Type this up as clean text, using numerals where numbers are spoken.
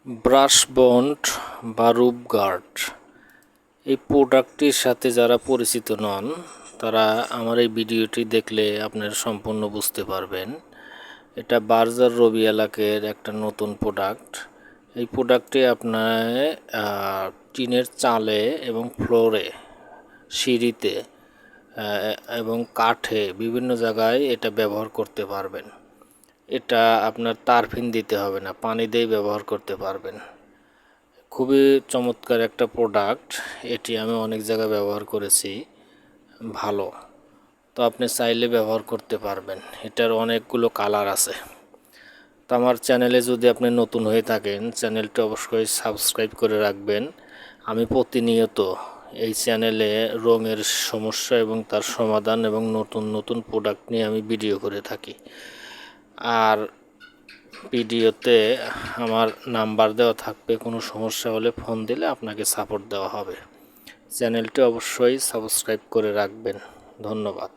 Brush bond বা roof guard এই প্রোডাক্টটির সাথে যারা পরিচিত নন তারা আমার এই ভিডিওটি দেখলে আপনারা সম্পূর্ণ বুঝতে পারবেন। এটা বার্জার রবিএলাকের একটা নতুন প্রোডাক্ট। এই প্রোডাক্টটি আপনার টিনের চালে এবং ফ্লোরে, সিঁড়িতে এবং কাঠে বিভিন্ন জায়গায় এটা ব্যবহার করতে পারবেন। এটা আপনার তারফিন দিতে হবে না, পানি দিয়ে ব্যবহার করতে পারবেন। খুবই চমৎকার একটা প্রোডাক্ট। এটি আমি অনেক জায়গায় ব্যবহার করেছি, ভালো। তো আপনি চাইলে ব্যবহার করতে পারবেন। এটার অনেকগুলো কালার আছে। তো আমার চ্যানেলে যদি আপনি নতুন হয়ে থাকেন, চ্যানেলটি অবশ্যই সাবস্ক্রাইব করে রাখবেন। আমি প্রতিনিয়ত এই চ্যানেলে রঙের সমস্যা এবং তার সমাধান এবং নতুন নতুন প্রোডাক্ট নিয়ে আমি ভিডিও করে থাকি। আর ভিডিওতে আমার নাম্বার দেওয়া থাকবে, কোনো সমস্যা হলে ফোন দিলে আপনাকে সাপোর্ট দেওয়া হবে। চ্যানেলটি অবশ্যই সাবস্ক্রাইব করে রাখবেন। ধন্যবাদ।